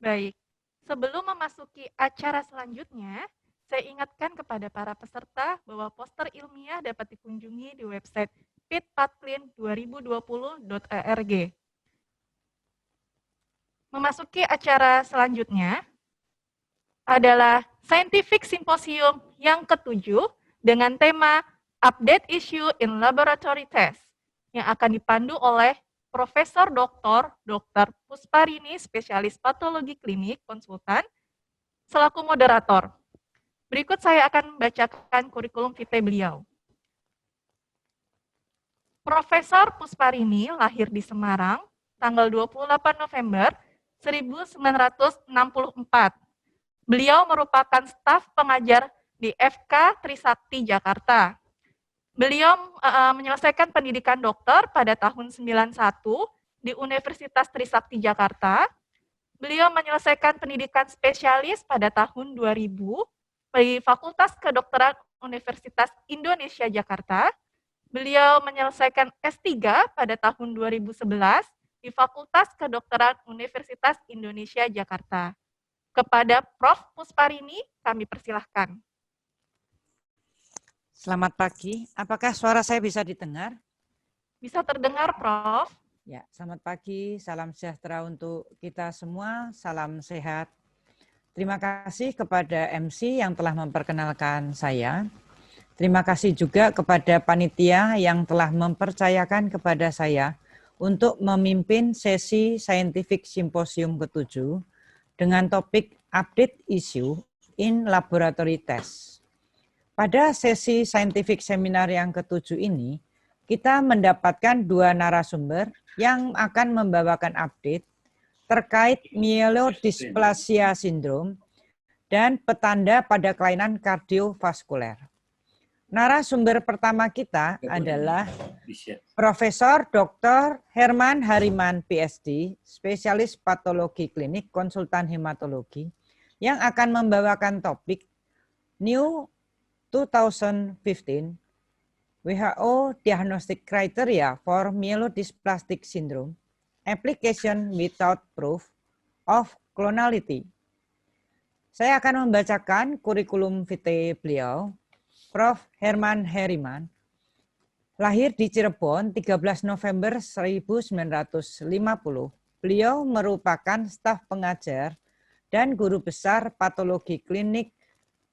Baik, sebelum memasuki acara selanjutnya, saya ingatkan kepada para peserta bahwa poster ilmiah dapat dikunjungi di website pitpatlin2020.org. Memasuki acara selanjutnya adalah Scientific Symposium yang ketujuh dengan tema Update Issue in Laboratory Test yang akan dipandu oleh Profesor Dr. Pusparini, spesialis patologi klinik konsultan, selaku moderator. Berikut saya akan membacakan kurikulum vitae beliau. Profesor Pusparini lahir di Semarang tanggal 28 November 1964. Beliau merupakan staf pengajar di FK Trisakti Jakarta. Beliau menyelesaikan pendidikan dokter pada tahun 91 di Universitas Trisakti Jakarta. Beliau menyelesaikan pendidikan spesialis pada tahun 2000 di Fakultas Kedokteran Universitas Indonesia Jakarta. Beliau menyelesaikan S3 pada tahun 2011 di Fakultas Kedokteran Universitas Indonesia Jakarta. Kepada Prof. Pusparini, kami persilahkan. Selamat pagi, apakah suara saya bisa didengar? Bisa terdengar, Prof. Ya, selamat pagi, salam sejahtera untuk kita semua, salam sehat. Terima kasih kepada MC yang telah memperkenalkan saya. Terima kasih juga kepada panitia yang telah mempercayakan kepada saya untuk memimpin sesi Scientific Symposium ke-7 dengan topik Update Issue in Laboratory Test. Pada sesi Scientific Seminar yang ke-7 ini, kita mendapatkan dua narasumber yang akan membawakan update terkait myelodysplasia syndrome dan petanda pada kelainan kardiovaskuler. Narasumber pertama kita adalah Profesor Dr. Herman Hariman, PhD, spesialis patologi klinik, konsultan hematologi, yang akan membawakan topik New 2015 WHO Diagnostic Criteria for Myelodysplastic Syndrome, Application Without Proof of Clonality. Saya akan membacakan kurikulum vitae beliau. Prof. Herman Hariman lahir di Cirebon 13 November 1950. Beliau merupakan staf pengajar dan guru besar patologi klinik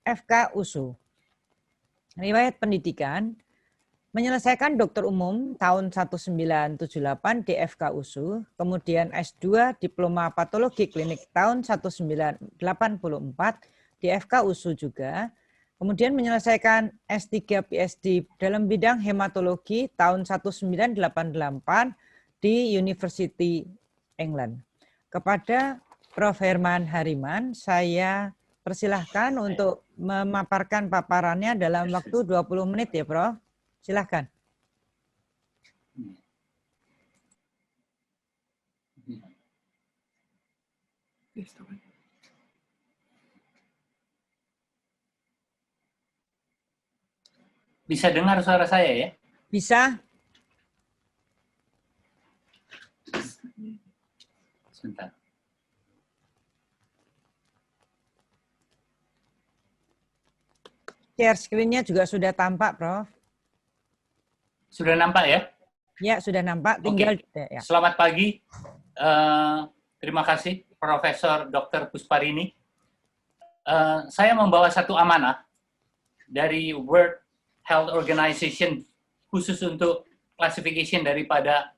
FK USU. Riwayat pendidikan, menyelesaikan dokter umum tahun 1978 di FK USU, kemudian S2 Diploma Patologi Klinik tahun 1984 di FK USU juga, kemudian menyelesaikan S3 PhD dalam bidang hematologi tahun 1988 di University England. Kepada Prof. Herman Hariman, saya persilahkan untuk memaparkan paparannya dalam waktu 20 menit ya, Prof. Silahkan. Bisa dengar suara saya ya? Bisa. Sebentar. Share screen-nya juga sudah tampak, Prof. Sudah nampak ya? Ya, sudah nampak. Tinggal. Oke. Ya. Selamat pagi. Terima kasih, Profesor Dr. Pusparini. Saya membawa satu amanah dari World Health Organization khusus untuk classification daripada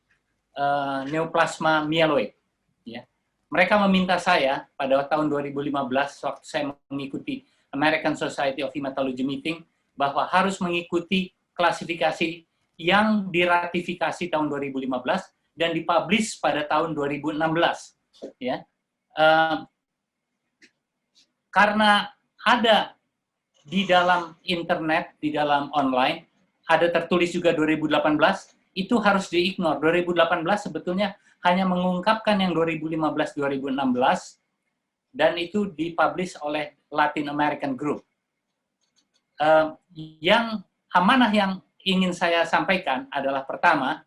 neoplasma myeloid. Ya. Mereka meminta saya pada tahun 2015 waktu saya mengikuti American Society of Hematology meeting bahwa harus mengikuti klasifikasi yang diratifikasi tahun 2015 dan dipublish pada tahun 2016. Ya. Karena ada di dalam internet, di dalam online, ada tertulis juga 2018, itu harus di-ignore. 2018 sebetulnya hanya mengungkapkan yang 2015-2016, dan itu dipublish oleh Latin American Group. Yang amanah yang ingin saya sampaikan adalah pertama,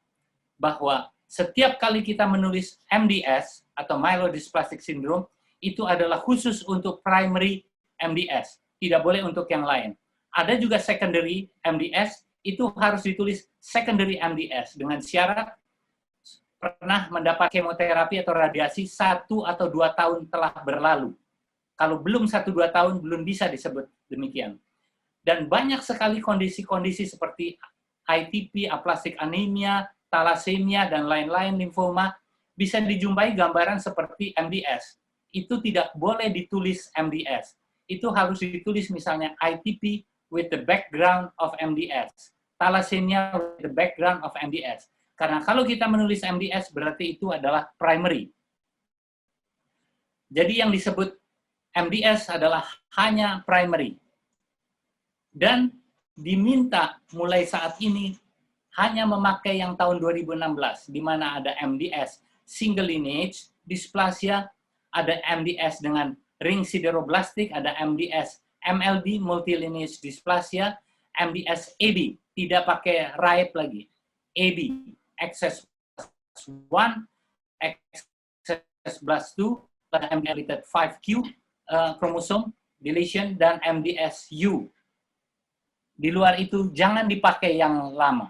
bahwa setiap kali kita menulis MDS atau Myelodysplastic Syndrome, itu adalah khusus untuk primary MDS, tidak boleh untuk yang lain. Ada juga secondary MDS, itu harus ditulis secondary MDS dengan syarat pernah mendapat kemoterapi atau radiasi 1 atau 2 tahun telah berlalu. Kalau belum 1-2 tahun, belum bisa disebut demikian. Dan banyak sekali kondisi-kondisi seperti ITP, aplastic anemia, thalassemia, dan lain-lain, limfoma, bisa dijumpai gambaran seperti MDS. Itu tidak boleh ditulis MDS. Itu harus ditulis misalnya ITP with the background of MDS. Thalassemia with the background of MDS. Karena kalau kita menulis MDS, berarti itu adalah primary. Jadi yang disebut MDS adalah hanya primary. Dan diminta mulai saat ini hanya memakai yang tahun 2016, di mana ada MDS single lineage dysplasia, ada MDS dengan ring sideroblastik, ada MDS MLD multilineage dysplasia, MDS AB, tidak pakai RIPE lagi, AB, excess 1, excess plus 2, ada MDS 5Q, kromosom deletion, dan MDS-U. Di luar itu, jangan dipakai yang lama.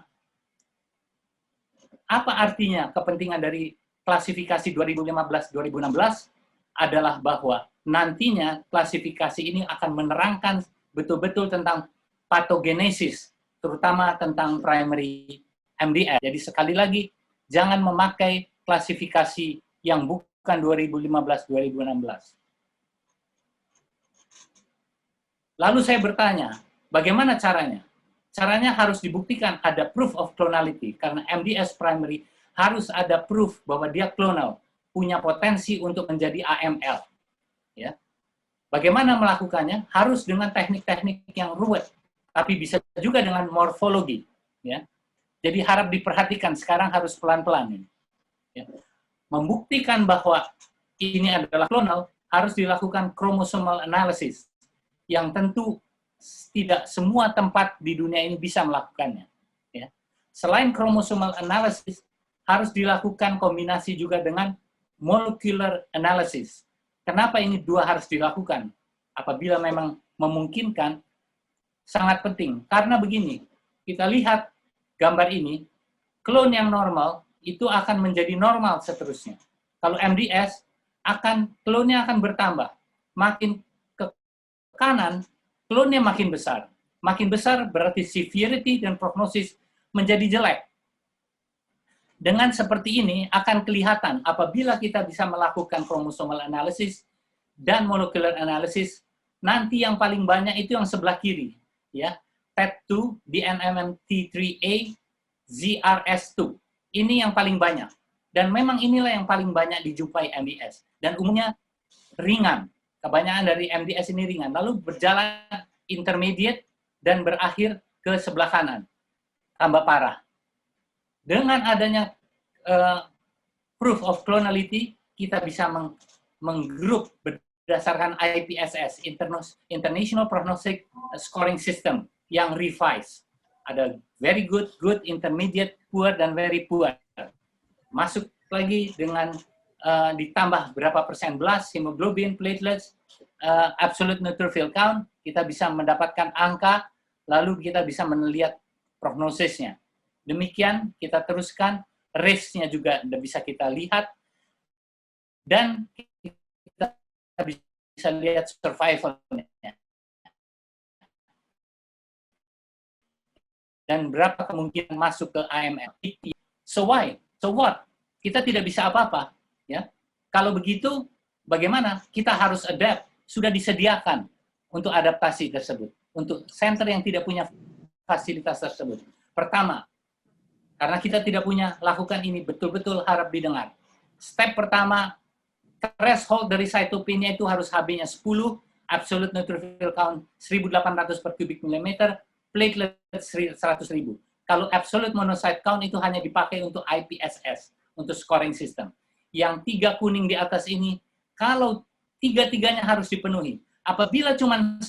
Apa artinya kepentingan dari klasifikasi 2015-2016? Adalah bahwa nantinya klasifikasi ini akan menerangkan betul-betul tentang patogenesis, terutama tentang primary MDS. Jadi sekali lagi, jangan memakai klasifikasi yang bukan 2015-2016. Lalu saya bertanya, bagaimana caranya? Caranya harus dibuktikan ada proof of clonality, karena MDS primary harus ada proof bahwa dia clonal, punya potensi untuk menjadi AML. Ya. Bagaimana melakukannya? Harus dengan teknik-teknik yang rumit, tapi bisa juga dengan morfologi. Ya. Jadi harap diperhatikan, sekarang harus pelan-pelan. Ya. Membuktikan bahwa ini adalah clonal, harus dilakukan chromosomal analysis, yang tentu tidak semua tempat di dunia ini bisa melakukannya. Ya. Selain chromosomal analysis, harus dilakukan kombinasi juga dengan molecular analysis. Kenapa ini dua harus dilakukan? Apabila memang memungkinkan, sangat penting. Karena begini, kita lihat gambar ini, klon yang normal itu akan menjadi normal seterusnya. Kalau MDS, klonnya akan bertambah. Makin ke kanan, klonnya makin besar. Makin besar berarti severity dan prognosis menjadi jelek. Dengan seperti ini akan kelihatan apabila kita bisa melakukan chromosomal analysis dan molecular analysis, nanti yang paling banyak itu yang sebelah kiri, ya. TET2, DNMT3A, ZRS2. Ini yang paling banyak. Dan memang inilah yang paling banyak dijumpai MDS. Dan umumnya ringan. Kebanyakan dari MDS ini ringan. Lalu berjalan intermediate dan berakhir ke sebelah kanan. Tambah parah. Dengan adanya proof of clonality, kita bisa menggrup berdasarkan IPSS, International Prognostic Scoring System, yang revise. Ada very good, good, intermediate, poor, dan very poor. Masuk lagi dengan ditambah berapa persen blast, hemoglobin, platelets, absolute neutrophil count, kita bisa mendapatkan angka, lalu kita bisa melihat prognosisnya. Demikian kita teruskan, risk-nya juga bisa kita lihat, dan kita bisa lihat survival-nya. Dan berapa kemungkinan masuk ke AML. So why? So what? Kita tidak bisa apa-apa. Ya. Kalau begitu, bagaimana? Kita harus adapt. Sudah disediakan untuk adaptasi tersebut. Untuk center yang tidak punya fasilitas tersebut. Pertama, karena kita tidak punya, lakukan ini betul-betul harap didengar. Step pertama, threshold dari cytopenia itu harus HB-nya 10, absolute neutrophil count 1.800 per kubik milimeter, platelet 100.000. Kalau absolute monocyte count itu hanya dipakai untuk IPSS, untuk scoring system. Yang 3 kuning di atas ini, kalau 3-3-nya harus dipenuhi. Apabila cuma 1,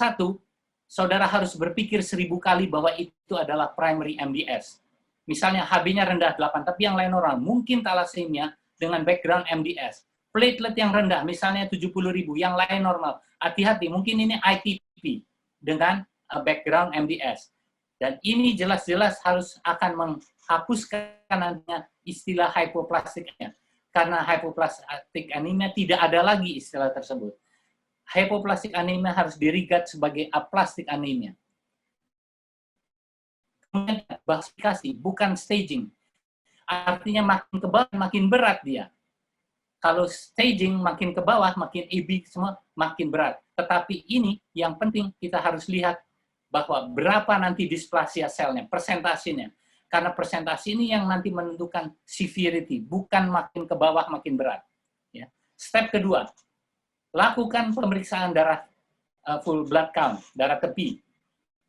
saudara harus berpikir 1000 kali bahwa itu adalah primary MDS. Misalnya HB-nya rendah 8, tapi yang lain normal. Mungkin thalassemia dengan background MDS. Platelet yang rendah, misalnya 70.000, yang lain normal. Hati-hati, mungkin ini ITP dengan background MDS. Dan ini jelas-jelas harus akan menghapuskan istilah hypoplastiknya. Karena hypoplastic anemia tidak ada lagi istilah tersebut. Hypoplastic anemia harus dirigat sebagai aplastic anemia. Kemudian klasifikasi, bukan staging. Artinya makin ke bawah, makin berat dia. Kalau staging makin ke bawah, makin EB semua makin berat. Tetapi ini yang penting kita harus lihat bahwa berapa nanti displasia selnya, persentasenya. Karena persentase ini yang nanti menentukan severity, bukan makin ke bawah makin berat. Ya. Step kedua, lakukan pemeriksaan darah full blood count, darah tepi.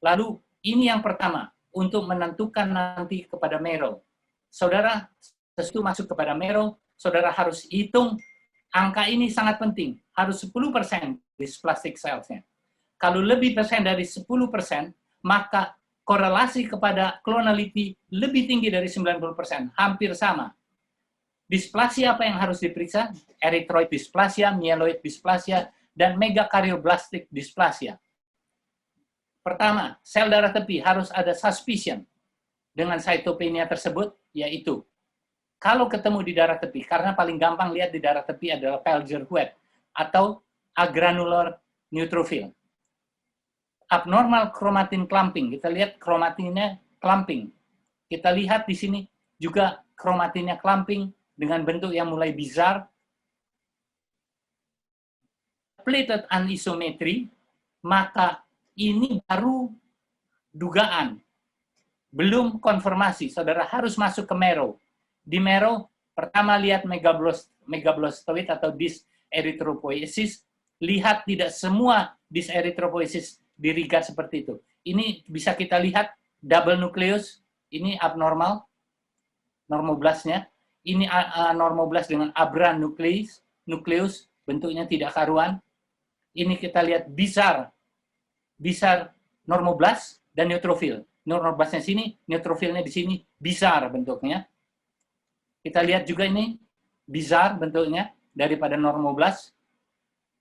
Lalu ini yang pertama, untuk menentukan nanti kepada marrow. Saudara, sesuatu masuk kepada marrow, saudara harus hitung angka ini sangat penting, harus 10% dysplastic cells-nya. Kalau lebih persen dari 10%, maka korelasi kepada clonality lebih tinggi dari 90%, hampir sama. Displasia apa yang harus diperiksa? Erythroid dysplasia, myeloid dysplasia, dan megakardioblastic dysplasia. Pertama, sel darah tepi harus ada suspicion dengan cytopenia tersebut, yaitu kalau ketemu di darah tepi, karena paling gampang lihat di darah tepi adalah Pelger-Huet atau agranular neutrophil. Abnormal chromatin clumping, kita lihat chromatinnya clumping. Kita lihat di sini juga chromatinnya clumping dengan bentuk yang mulai bizar. Platelet anisometri, maka ini baru dugaan, belum konfirmasi. Saudara harus masuk ke marrow. Di marrow, pertama lihat megablastoid atau dyserythropoiesis, lihat tidak semua dyserythropoiesis dirigat seperti itu. Ini bisa kita lihat double nucleus, ini abnormal, normoblastnya. Ini normoblast dengan aberrant nucleus, bentuknya tidak karuan. Ini kita lihat bizar normoblast dan neutrophil. Normoblastnya sini, neutrophilnya di sini, bizar bentuknya. Kita lihat juga ini bizar bentuknya daripada normoblast.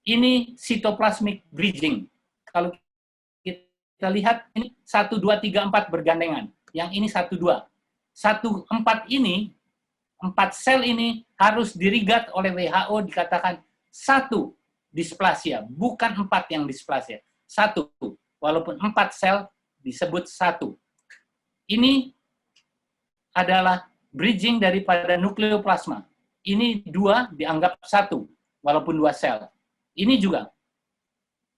Ini cytoplasmic bridging. Kalau kita lihat ini 1, 2, 3, 4 bergandengan. Yang ini 1, 2. 1, 4 ini, 4 sel ini harus dirigat oleh WHO dikatakan 1 displasia, bukan 4 yang displasia. 1, walaupun 4 sel disebut 1. Ini adalah bridging daripada nukleoplasma. Ini 2 dianggap 1, walaupun 2 sel. Ini juga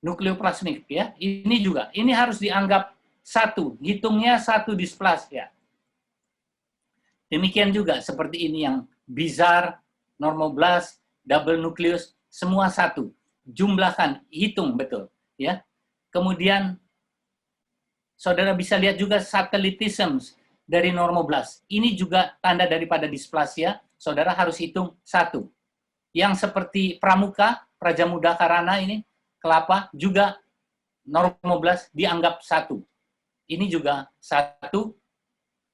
nukleoplasmik, ya. Ini juga. Ini harus dianggap 1, hitungnya 1 displasia. Demikian juga seperti ini yang bizar, normoblast, double nucleus, semua 1. Jumlahkan, hitung betul, ya. Kemudian saudara bisa lihat juga satelitism dari normoblast. Ini juga tanda daripada displasia, saudara harus hitung 1. Yang seperti pramuka, prajamuda karana ini, kelapa, juga normoblast dianggap 1. Ini juga 1.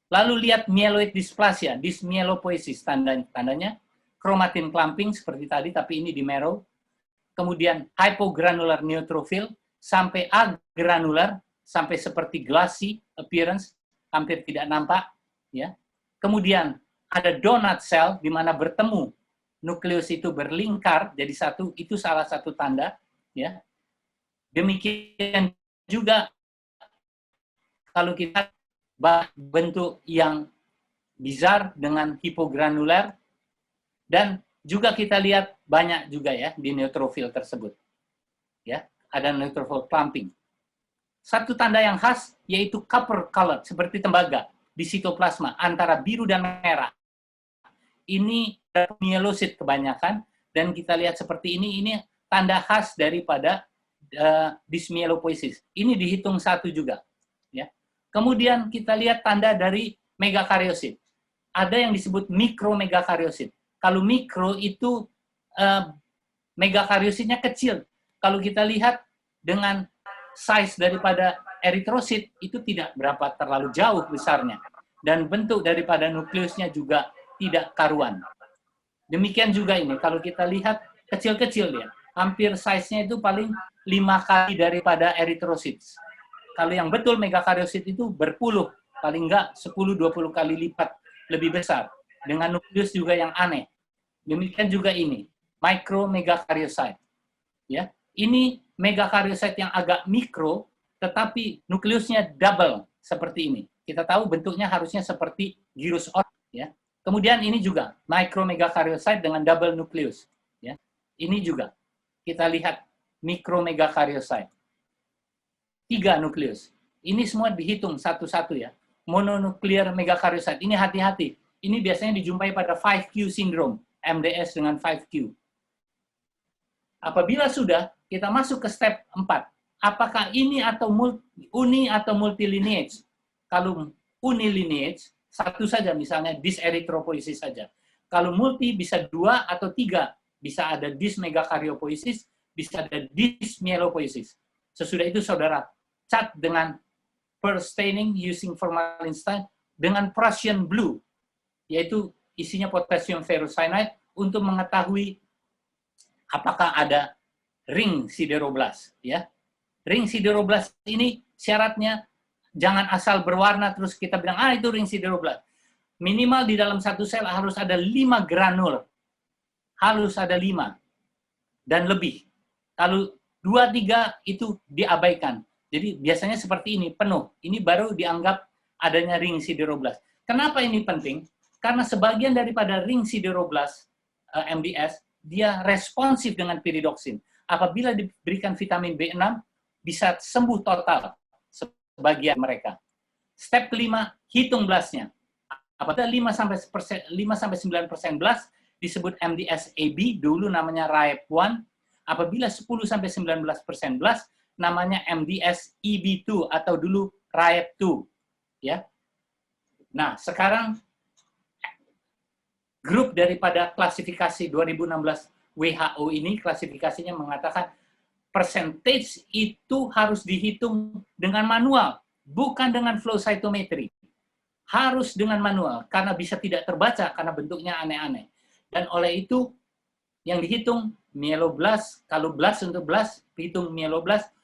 Lalu lihat myeloid dysplasia, dysmyelopoiesis, tandanya chromatin clumping seperti tadi, tapi ini di marrow. Kemudian hypogranular neutrophil, sampai agranular, sampai seperti glassy appearance, hampir tidak nampak. Ya. Kemudian ada donut cell, di mana bertemu nukleus itu berlingkar jadi 1, itu salah satu tanda. Ya. Demikian juga kalau kita bentuk yang bizar dengan hipogranular, dan juga kita lihat banyak juga ya di neutrophil tersebut. Ya, ada neutrophil clumping. Satu tanda yang khas yaitu copper color seperti tembaga di sitoplasma antara biru dan merah. Ini myelosit kebanyakan, dan kita lihat seperti ini tanda khas daripada dysmyelopoiesis. Ini dihitung 1 juga. Ya. Kemudian kita lihat tanda dari megakaryosit. Ada yang disebut mikromegakaryosit. Kalau mikro itu megakaryositnya kecil. Kalau kita lihat dengan size daripada eritrosit itu tidak berapa terlalu jauh besarnya. Dan bentuk daripada nukleusnya juga tidak karuan. Demikian juga ini, kalau kita lihat kecil-kecil dia, hampir size-nya itu paling 5 kali daripada eritrosit. Kalau yang betul megakaryosit itu berpuluh, paling enggak 10-20 kali lipat lebih besar, dengan nukleus juga yang aneh. Demikian juga ini, micromegakaryocyte. Ya, ini megakaryocyte yang agak mikro, tetapi nukleusnya double seperti ini. Kita tahu bentuknya harusnya seperti girus otak, ya. Kemudian ini juga micromegakaryocyte dengan double nukleus, ya. Ini juga kita lihat mikromegakaryocyte. 3 nukleus. Ini semua dihitung satu-satu ya. Mononuklear megakaryocyte. Ini hati-hati. Ini biasanya dijumpai pada 5Q syndrome, MDS dengan 5Q. Apabila sudah, kita masuk ke step 4. Apakah ini atau uni atau multilineage? Kalau unilineage, satu saja misalnya dyserythropoiesis saja. Kalau multi bisa 2 atau 3, bisa ada dysmegakaryopoiesis, bisa ada dysmyelopoiesis. Sesudah itu saudara cat dengan pearl staining using formalin stain dengan Prussian blue, yaitu isinya potassium ferrocyanide untuk mengetahui apakah ada ring sideroblast, ya. Ring sideroblast ini syaratnya jangan asal berwarna terus kita bilang itu ring sideroblast. Minimal di dalam satu sel harus ada 5 granul. Harus ada 5 dan lebih. Kalau 2-3 itu diabaikan. Jadi biasanya seperti ini, penuh. Ini baru dianggap adanya ring sideroblast. Kenapa ini penting? Karena sebagian daripada ring sideroblast MDS dia responsif dengan piridoksin. Apabila diberikan vitamin B6 bisa sembuh total sebagian mereka. Step kelima, hitung blastnya. Apabila 5-9% blast disebut MDS-AB, dulu namanya RAEP1. Apabila 10-19% blast namanya MDS-EB2 atau dulu RAEP2, ya. Nah, sekarang grup daripada klasifikasi 2016 WHO ini klasifikasinya mengatakan percentage itu harus dihitung dengan manual, bukan dengan flow cytometry. Harus dengan manual karena bisa tidak terbaca karena bentuknya aneh-aneh. Dan oleh itu yang dihitung mieloblast, kalau blast untuk blast, hitung mieloblast,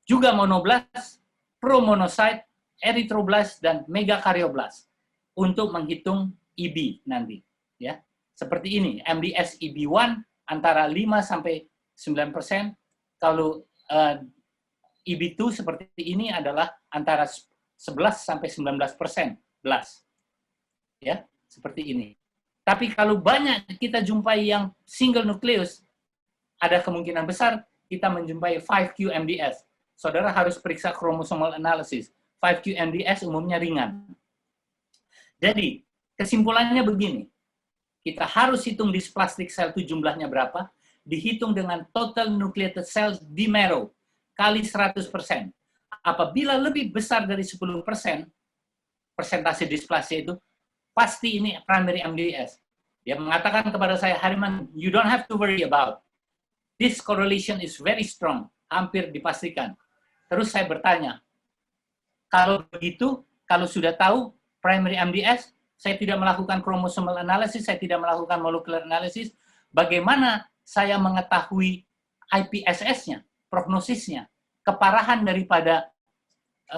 juga monoblast, promonocyte, erythroblast, dan megakaryoblast untuk menghitung EB nanti. Ya, seperti ini, MDS-EB1 antara 5-9%, kalau EB2 seperti ini adalah antara 11-19% blast. Ya, seperti ini. Tapi kalau banyak kita jumpai yang single nukleus, ada kemungkinan besar kita menjumpai 5Q MDS. Saudara harus periksa chromosomal analysis. 5Q MDS umumnya ringan. Jadi, kesimpulannya begini. Kita harus hitung dysplastic cell itu jumlahnya berapa, dihitung dengan total nucleated cells di marrow, kali 100%. Apabila lebih besar dari 10%, persentase displasia itu, pasti ini primary MDS. Dia mengatakan kepada saya, Hariman, you don't have to worry about. This correlation is very strong, hampir dipastikan. Terus saya bertanya, kalau begitu, kalau sudah tahu primary MDS, saya tidak melakukan chromosomal analysis, saya tidak melakukan molecular analysis, bagaimana saya mengetahui IPSS-nya, prognosisnya, keparahan daripada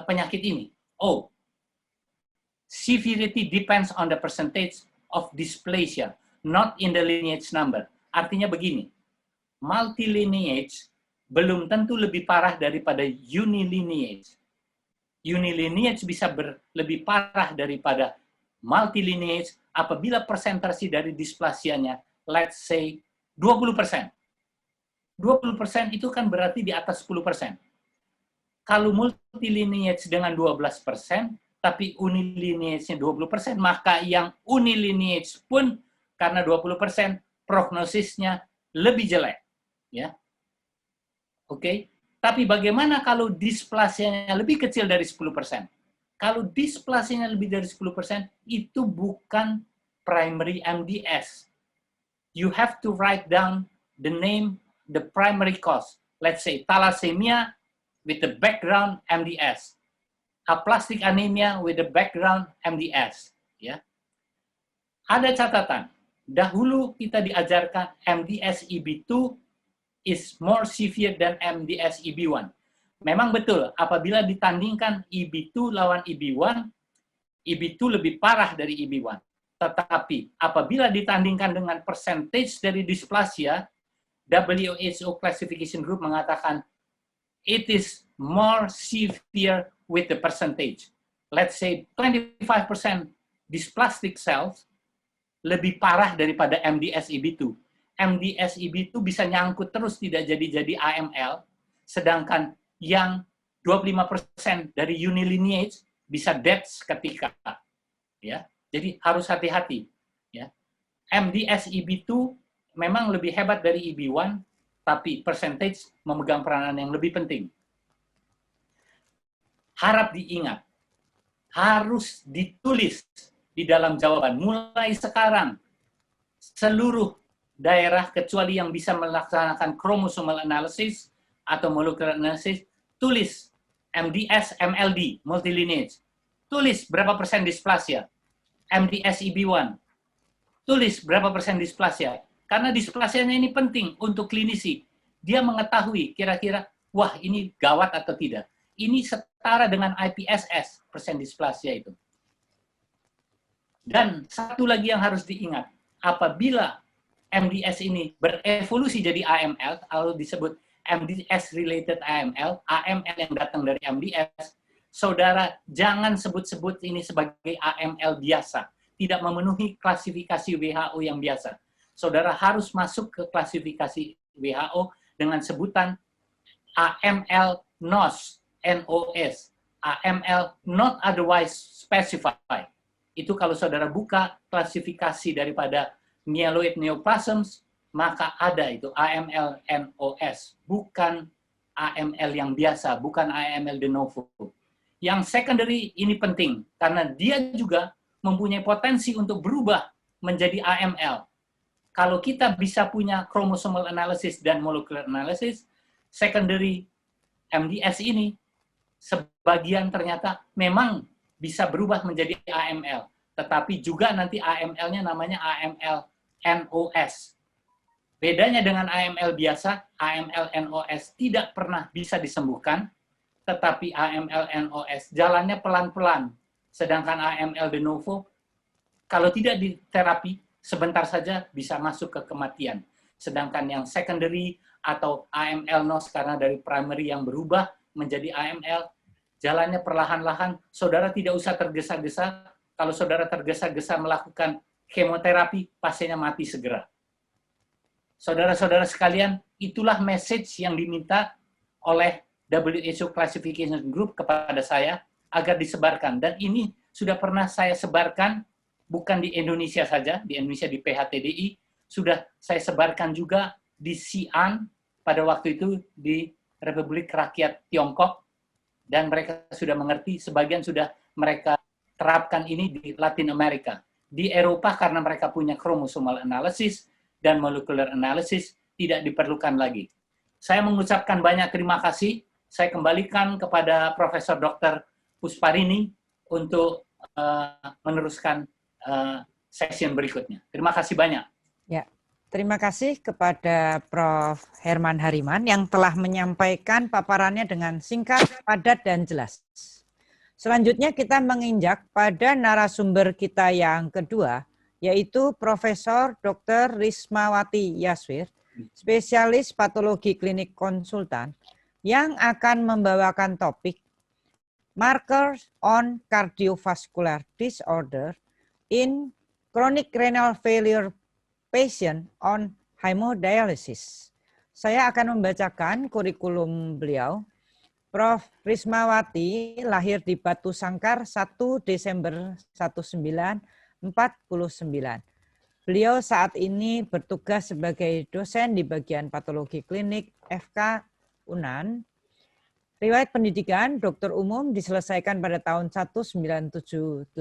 penyakit ini? Oh, severity depends on the percentage of dysplasia, not in the lineage number. Artinya begini, multilineage belum tentu lebih parah daripada unilineage. Unilineage bisa lebih parah daripada multilineage apabila persentase dari displasianya, let's say, 20%. 20% itu kan berarti di atas 10%. Kalau multilineage dengan 12%, tapi unilineage-nya 20%, maka yang unilineage pun karena 20%, prognosisnya lebih jelek. Ya. Oke. Tapi bagaimana kalau displasianya lebih kecil dari 10%? Kalau displasianya lebih dari 10%, itu bukan primary MDS. You have to write down the name, the primary cause. Let's say thalassemia with the background MDS. Aplastic anemia with the background MDS. Ya. Ada catatan. Dahulu kita diajarkan MDS-EB2 is more severe than MDS-EB1. Memang betul, apabila ditandingkan EB2 lawan EB1, EB2 lebih parah dari EB1. Tetapi apabila ditandingkan dengan percentage dari displasia, WHO Classification Group mengatakan it is more severe with the percentage. Let's say 25% dysplastic cells lebih parah daripada MDS-EB2. MDS-EB2 bisa nyangkut terus tidak jadi AML, sedangkan yang 25% dari unilineage bisa dead seketika. Ya, jadi harus hati-hati. Ya, MDS-EB2 memang lebih hebat dari EB1, tapi percentage memegang peranan yang lebih penting. Harap diingat, harus ditulis di dalam jawaban mulai sekarang. Seluruh daerah kecuali yang bisa melaksanakan chromosomal analysis atau molecular analysis, tulis MDS, MLD, multilineage. Tulis berapa persen displasia. MDS, EB1. Tulis berapa persen displasia. Karena displasianya ini penting untuk klinisi. Dia mengetahui kira-kira, wah ini gawat atau tidak. Ini setara dengan IPSS, persen displasia itu. Dan satu lagi yang harus diingat, apabila MDS ini berevolusi jadi AML, atau disebut MDS-related AML, AML yang datang dari MDS, saudara jangan sebut-sebut ini sebagai AML biasa, tidak memenuhi klasifikasi WHO yang biasa. Saudara harus masuk ke klasifikasi WHO dengan sebutan AML NOS, NOS, AML not otherwise specified. Itu kalau saudara buka klasifikasi daripada myeloid neoplasms, maka ada itu AML NOS, bukan AML yang biasa, bukan AML de novo. Yang secondary ini penting, karena dia juga mempunyai potensi untuk berubah menjadi AML. Kalau kita bisa punya chromosomal analysis dan molecular analysis, secondary MDS ini, sebagian ternyata memang bisa berubah menjadi AML. Tetapi juga nanti AML-nya namanya AML NOS. Bedanya dengan AML biasa, AML NOS tidak pernah bisa disembuhkan, tetapi AML NOS jalannya pelan-pelan. Sedangkan AML de novo, kalau tidak diterapi, sebentar saja bisa masuk ke kematian. Sedangkan yang secondary atau AML NOS karena dari primary yang berubah menjadi AML, jalannya perlahan-lahan, saudara tidak usah tergesa-gesa. Kalau saudara tergesa-gesa melakukan kemoterapi, pasiennya mati segera. Saudara-saudara sekalian, itulah message yang diminta oleh WHO Classification Group kepada saya agar disebarkan. Dan ini sudah pernah saya sebarkan, bukan di Indonesia saja, di Indonesia di PHTDI, sudah saya sebarkan juga di Xi'an pada waktu itu di Republik Rakyat Tiongkok, dan mereka sudah mengerti, sebagian sudah mereka terapkan ini di Latin Amerika. Di Eropa karena mereka punya chromosomal analysis dan molecular analysis tidak diperlukan lagi. Saya mengucapkan banyak terima kasih. Saya kembalikan kepada Profesor Dr. Pusparini untuk meneruskan session berikutnya. Terima kasih banyak. Ya, terima kasih kepada Prof. Herman Hariman yang telah menyampaikan paparannya dengan singkat, padat, dan jelas. Selanjutnya kita menginjak pada narasumber kita yang kedua, yaitu Profesor Dr. Rismawati Yaswir, spesialis patologi klinik konsultan, yang akan membawakan topik Markers on Cardiovascular Disorder in Chronic Renal Failure Patient on Hemodialysis. Saya akan membacakan kurikulum beliau. Prof. Rismawati lahir di Batu Sangkar 1 Desember 1949. Beliau saat ini bertugas sebagai dosen di bagian patologi klinik FK Unan. Riwayat pendidikan dokter umum diselesaikan pada tahun 1978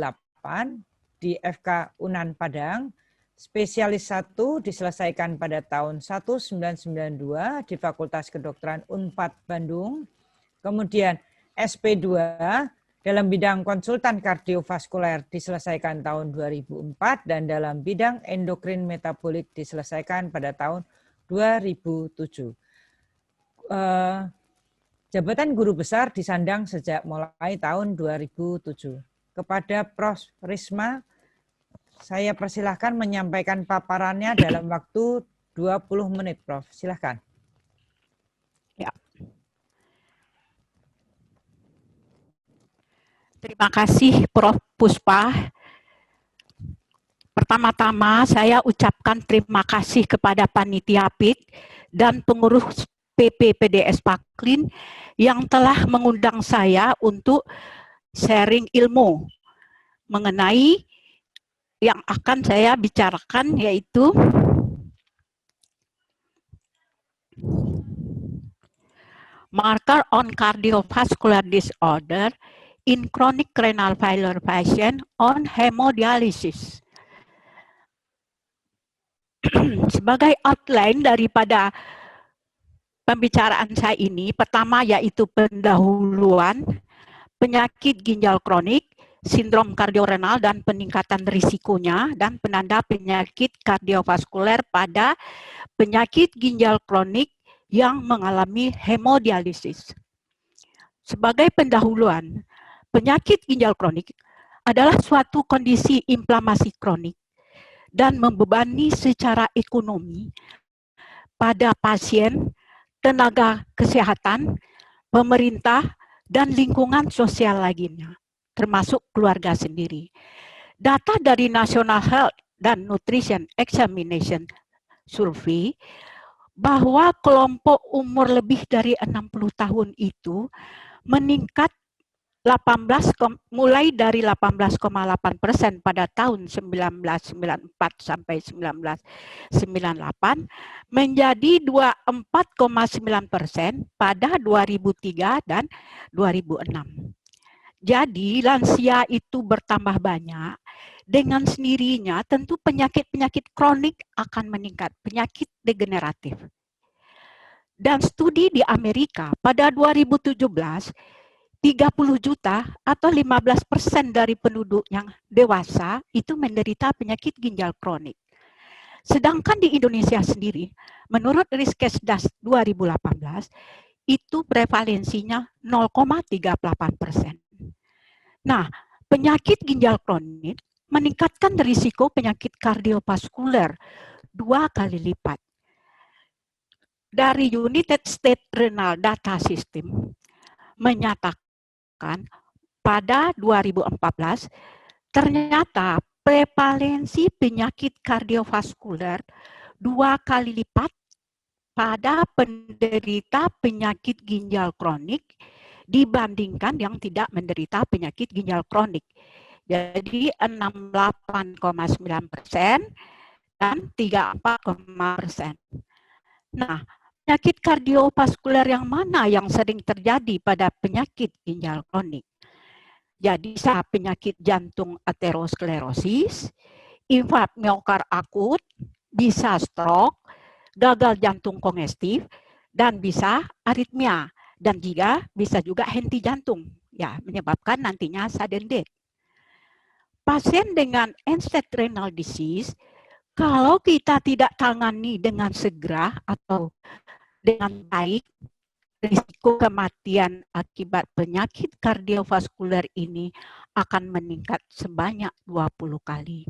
di FK Unan Padang. Spesialis 1 diselesaikan pada tahun 1992 di Fakultas Kedokteran Unpad Bandung. Kemudian SP2 Dalam bidang konsultan kardiovaskuler diselesaikan tahun 2004 dan dalam bidang endokrin metabolik diselesaikan pada tahun 2007. Jabatan guru besar disandang sejak mulai tahun 2007. Kepada Prof. Risma, saya persilahkan menyampaikan paparannya dalam waktu 20 menit, Prof. Silahkan. Ya. Terima kasih Prof. Puspa. Pertama-tama saya ucapkan terima kasih kepada Panitia PIT dan pengurus PPPDS Paklin yang telah mengundang saya untuk sharing ilmu mengenai yang akan saya bicarakan, yaitu marker on cardiovascular disorder in chronic renal failure patient on hemodialysis. Sebagai outline daripada pembicaraan saya ini, pertama yaitu pendahuluan, penyakit ginjal kronik, sindrom kardiorenal dan peningkatan risikonya, dan penanda penyakit kardiovaskuler pada penyakit ginjal kronik yang mengalami hemodialisis. Sebagai pendahuluan, penyakit ginjal kronik adalah suatu kondisi inflamasi kronik dan membebani secara ekonomi pada pasien, tenaga kesehatan, pemerintah, dan lingkungan sosial lainnya, termasuk keluarga sendiri. Data dari National Health dan Nutrition Examination Survey bahwa kelompok umur lebih dari 60 tahun itu meningkat mulai dari 18,8% pada tahun 1994 sampai 1998 menjadi 24,9% pada 2003 dan 2006. Jadi lansia itu bertambah banyak, dengan sendirinya tentu penyakit-penyakit kronik akan meningkat, penyakit degeneratif. Dan studi di Amerika pada 2017, 30 juta atau 15% dari penduduk yang dewasa itu menderita penyakit ginjal kronik. Sedangkan di Indonesia sendiri, menurut Riskesdas 2018, itu prevalensinya 0,38%. Nah, penyakit ginjal kronik meningkatkan risiko penyakit kardiovaskuler 2 kali lipat. Dari United States Renal Data System menyatakan pada 2014 ternyata prevalensi penyakit kardiovaskuler 2 kali lipat pada penderita penyakit ginjal kronik dibandingkan yang tidak menderita penyakit ginjal kronik. Jadi 68,9% dan 34,%. Nah, penyakit kardiovaskuler yang mana yang sering terjadi pada penyakit ginjal kronik? Jadi penyakit jantung aterosklerosis, infark miokard akut, bisa stroke, gagal jantung kongestif, dan bisa aritmia, dan bisa juga henti jantung, ya, menyebabkan nantinya sudden death. Pasien dengan end-stage renal disease, kalau kita tidak tangani dengan segera atau dengan baik, risiko kematian akibat penyakit kardiovaskuler ini akan meningkat sebanyak 20 kali.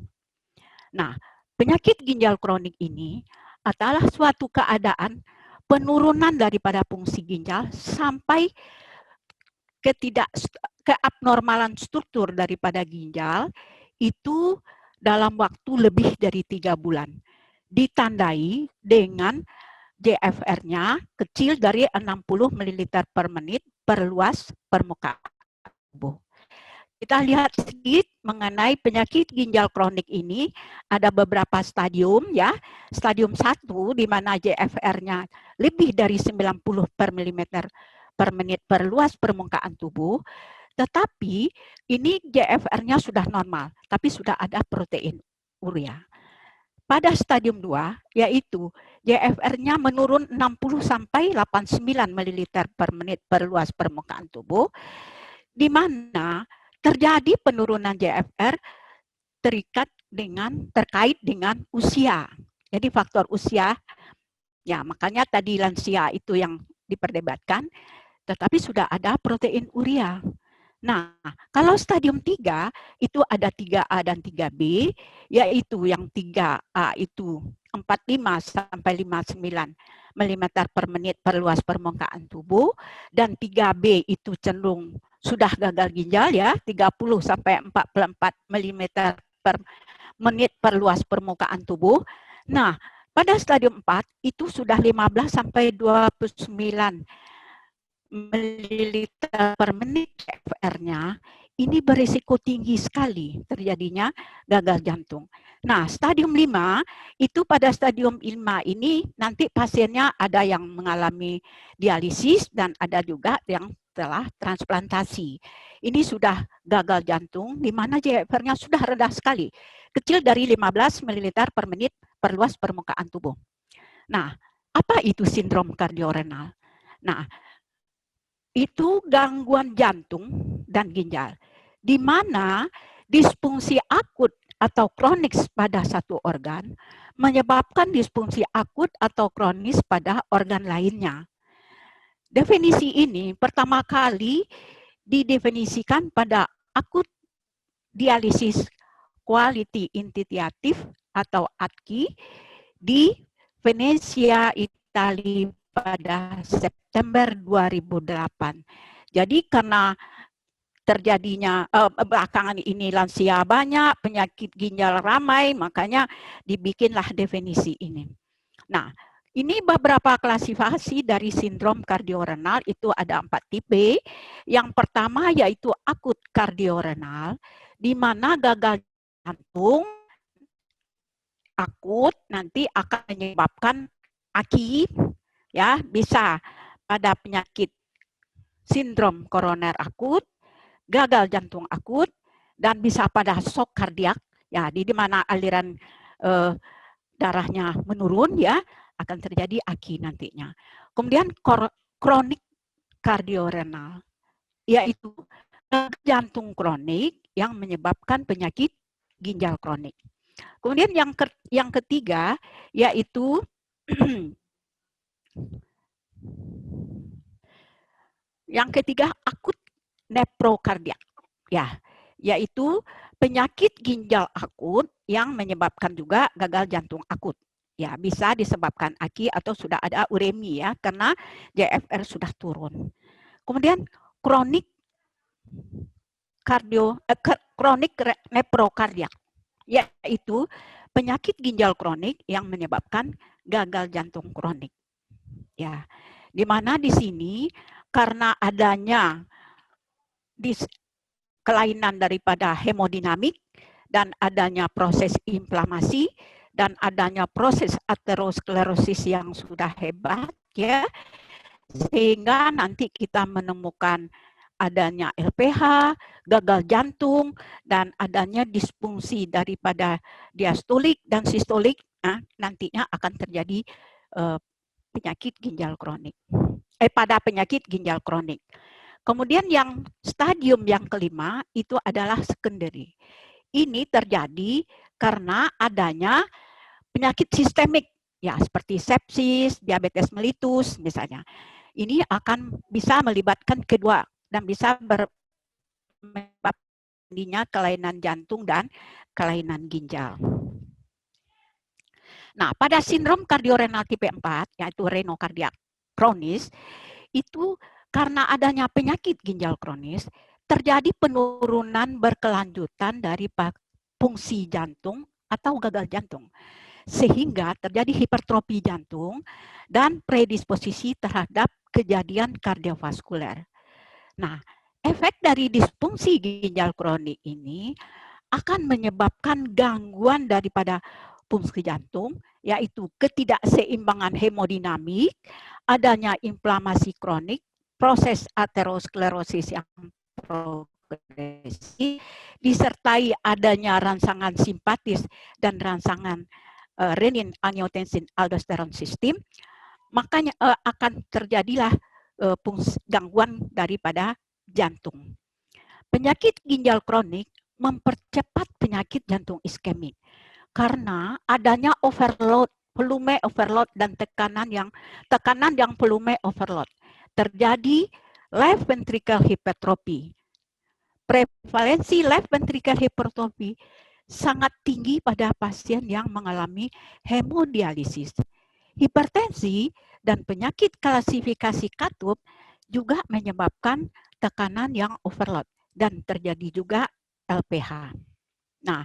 Nah, penyakit ginjal kronik ini adalah suatu keadaan penurunan daripada fungsi ginjal sampai keabnormalan struktur daripada ginjal itu dalam waktu lebih dari 3 bulan. Ditandai dengan GFR-nya kecil dari 60 ml per menit per luas permukaan tubuh. Kita lihat sedikit mengenai penyakit ginjal kronik ini, ada beberapa stadium, ya. Stadium 1 di mana GFR-nya lebih dari 90 per milimeter per menit per luas permukaan tubuh, tetapi ini GFR-nya sudah normal, tapi sudah ada protein urea. Pada stadium 2, yaitu GFR-nya menurun 60 sampai 89 ml per menit per luas permukaan tubuh, di mana terjadi penurunan GFR terkait dengan usia. Jadi faktor usia, ya makanya tadi lansia itu yang diperdebatkan, tetapi sudah ada protein urea. Nah, kalau stadium 3 itu ada 3A dan 3B, yaitu yang 3A itu 45 sampai 59 mm per menit per luas permukaan tubuh, dan 3B itu cenderung sudah gagal ginjal ya, 30 sampai 44 mm per menit per luas permukaan tubuh. Nah, pada stadium 4 itu sudah 15 sampai 29 mililiter per menit GFR-nya, ini berisiko tinggi sekali terjadinya gagal jantung. Nah, stadium 5 itu pada stadium 5 ini nanti pasiennya ada yang mengalami dialisis dan ada juga yang telah transplantasi. Ini sudah gagal jantung di mana GFR-nya sudah rendah sekali, kecil dari 15 ml per menit per luas permukaan tubuh. Nah, apa itu sindrom kardiorenal? Nah, itu gangguan jantung dan ginjal, di mana disfungsi akut atau kronis pada satu organ menyebabkan disfungsi akut atau kronis pada organ lainnya. Definisi ini pertama kali didefinisikan pada akut dialisis quality intensitatif atau ATQI di Venesia, Italia pada September 2008. Jadi karena terjadinya belakangan ini lansia banyak, penyakit ginjal ramai, makanya dibikinlah definisi ini. Nah, ini beberapa klasifikasi dari sindrom kardiorenal, itu ada 4 tipe. Yang pertama yaitu akut kardiorenal, di mana gagal jantung akut nanti akan menyebabkan AKI, ya bisa pada penyakit sindrom koroner akut, gagal jantung akut, dan bisa pada shock kardiak, ya di mana aliran darahnya menurun, ya akan terjadi AKI nantinya. Kemudian kronik kardiorenal, yaitu jantung kronik yang menyebabkan penyakit ginjal kronik. Kemudian yang ketiga yaitu akut nefrokardiak, ya, yaitu penyakit ginjal akut yang menyebabkan juga gagal jantung akut. Ya, bisa disebabkan AKI atau sudah ada uremi ya, karena GFR sudah turun. Kemudian kronik nefrokardiak, yaitu penyakit ginjal kronik yang menyebabkan gagal jantung kronik. Ya, di mana di sini karena adanya kelainan daripada hemodinamik dan adanya proses inflamasi dan adanya proses aterosklerosis yang sudah hebat, ya, sehingga nanti kita menemukan adanya LPH, gagal jantung, dan adanya disfungsi daripada diastolik dan sistolik, nah, nantinya akan terjadi penyakit ginjal kronik. Pada penyakit ginjal kronik. Kemudian yang stadium yang kelima itu adalah secondary. Ini terjadi karena adanya penyakit sistemik, ya seperti sepsis, diabetes mellitus misalnya. Ini akan bisa melibatkan kedua dan bisa menyebabkan kelainan jantung dan kelainan ginjal. Nah, pada sindrom kardiorenal tipe 4, yaitu renokardiak kronis, itu karena adanya penyakit ginjal kronis, terjadi penurunan berkelanjutan dari fungsi jantung atau gagal jantung, sehingga terjadi hipertrofi jantung dan predisposisi terhadap kejadian kardiovaskuler. Nah, efek dari disfungsi ginjal kronik ini akan menyebabkan gangguan daripada fungsi jantung, yaitu ketidakseimbangan hemodinamik, adanya inflamasi kronik, proses aterosklerosis yang progresif, disertai adanya rangsangan simpatis dan rangsangan renin angiotensin aldosteron sistem, makanya akan terjadilah gangguan daripada jantung. Penyakit ginjal kronik mempercepat penyakit jantung iskemik karena adanya overload, volume overload dan tekanan yang volume overload. Terjadi left ventricle hypertrophy. Prevalensi left ventricle hypertrophy sangat tinggi pada pasien yang mengalami hemodialisis. Hipertensi dan penyakit klasifikasi katup juga menyebabkan tekanan yang overload dan terjadi juga LPH. Nah,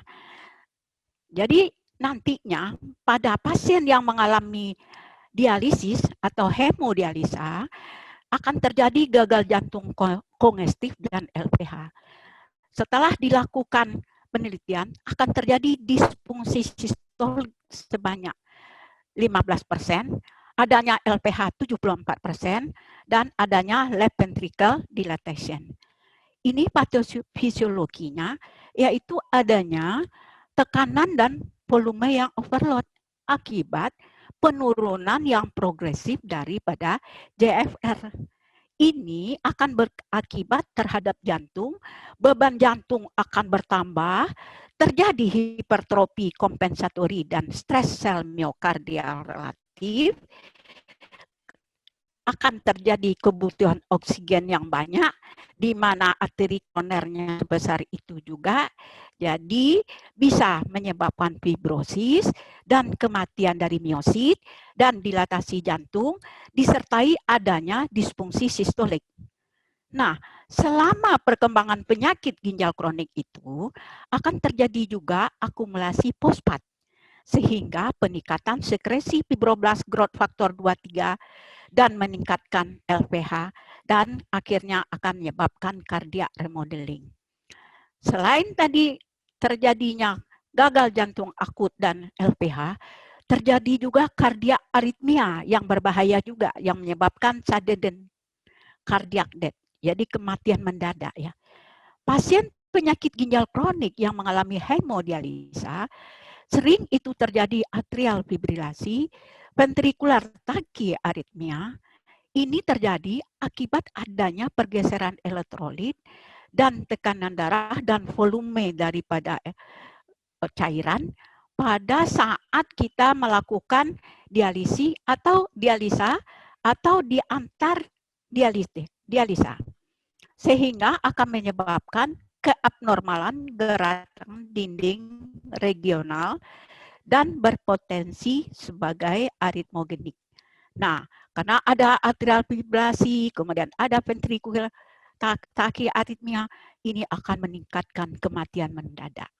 jadi nantinya pada pasien yang mengalami dialisis atau hemodialisa akan terjadi gagal jantung kongestif dan LPH. Setelah dilakukan penelitian akan terjadi disfungsi sistolik sebanyak 15%, adanya LPH 74%, dan adanya left ventricle dilatation. Ini patofisiologinya yaitu adanya tekanan dan volume yang overload akibat penurunan yang progresif daripada JFR. Ini akan berakibat terhadap jantung, beban jantung akan bertambah, terjadi hipertrofi kompensatori dan stres sel miokardial relatif, akan terjadi kebutuhan oksigen yang banyak, di mana arteri koronernya besar itu juga, jadi bisa menyebabkan fibrosis dan kematian dari miosit dan dilatasi jantung, disertai adanya disfungsi sistolik. Nah, selama perkembangan penyakit ginjal kronik itu akan terjadi juga akumulasi fosfat, sehingga peningkatan sekresi fibroblast growth factor 23 dan meningkatkan LPH dan akhirnya akan menyebabkan cardiac remodeling. Selain tadi terjadinya gagal jantung akut dan LPH, terjadi juga cardiac arrhythmia yang berbahaya juga yang menyebabkan sudden cardiac death, jadi kematian mendadak ya. Pasien penyakit ginjal kronik yang mengalami hemodialisa sering itu terjadi atrial fibrilasi, ventrikular tachyarrhythmia. Ini terjadi akibat adanya pergeseran elektrolit dan tekanan darah dan volume daripada cairan pada saat kita melakukan dialisa atau diantar dialisa. Sehingga akan menyebabkan keabnormalan gerakan dinding regional dan berpotensi sebagai aritmogenik. Nah, karena ada atrial fibrilasi, kemudian ada ventrikular tachyarrhythmia, ini akan meningkatkan kematian mendadak.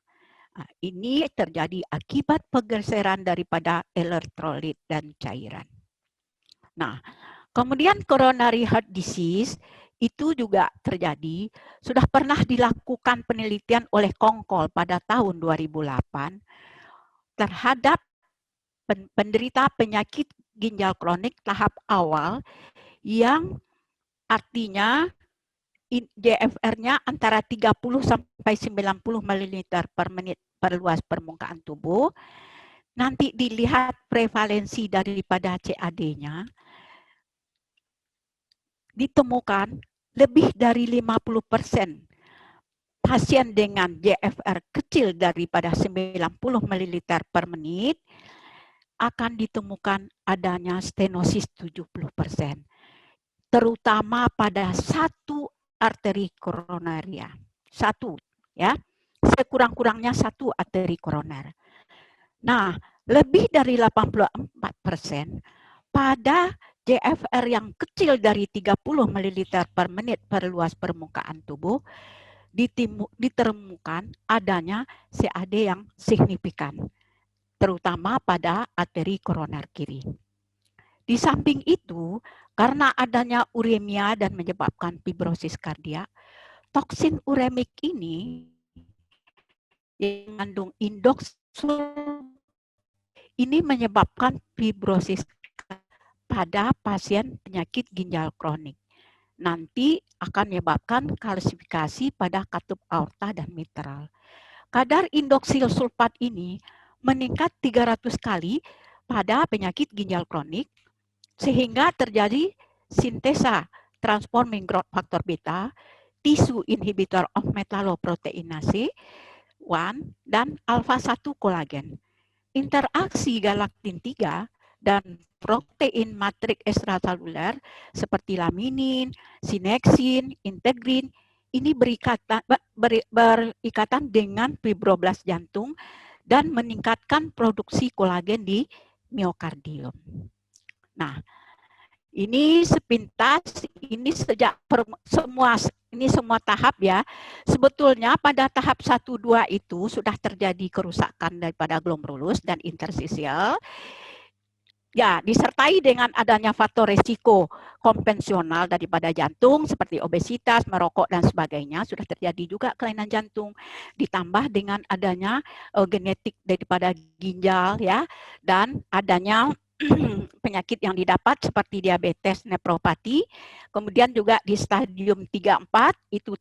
Nah, ini terjadi akibat pergeseran daripada elektrolit dan cairan. Nah, kemudian coronary heart disease itu juga terjadi, sudah pernah dilakukan penelitian oleh Kongkol pada tahun 2008 terhadap penderita penyakit ginjal kronik tahap awal yang artinya JFR-nya antara 30 sampai 90 ml per menit per luas permukaan tubuh. Nanti dilihat prevalensi daripada CAD-nya, ditemukan lebih dari 50% pasien dengan JFR kecil daripada 90 ml per menit akan ditemukan adanya stenosis 70%. Terutama pada satu arteri koronaria. Satu, ya. Sekurang-kurangnya satu arteri koroner. Nah, lebih dari 84% pada JFR yang kecil dari 30 ml per menit per luas permukaan tubuh ditemukan adanya CAD yang signifikan, terutama pada arteri koroner kiri. Di samping itu, karena adanya uremia dan menyebabkan fibrosis kardiak, toksin uremik ini yang mengandung indoksul ini menyebabkan fibrosis pada pasien penyakit ginjal kronik. Nanti akan menyebabkan kalsifikasi pada katup aorta dan mitral. Kadar indoksil sulfat ini meningkat 300 kali pada penyakit ginjal kronik, sehingga terjadi sintesa transforming growth factor beta tissue inhibitor of metalloproteinase 1 dan alpha-1 kolagen. Interaksi galaktin 3 dan protein matrik ekstraseluler seperti laminin, sineksin, integrin ini berikatan dengan fibroblas jantung dan meningkatkan produksi kolagen di miokardium. Nah, ini sepintas, ini semua tahap ya. Sebetulnya pada tahap 1-2 itu sudah terjadi kerusakan daripada glomerulus dan interstisial. Ya, disertai dengan adanya faktor resiko konvensional daripada jantung seperti obesitas, merokok dan sebagainya, sudah terjadi juga kelainan jantung. Ditambah dengan adanya genetik daripada ginjal ya, dan adanya penyakit yang didapat seperti diabetes, nefropati, kemudian juga di stadium 3-4 itu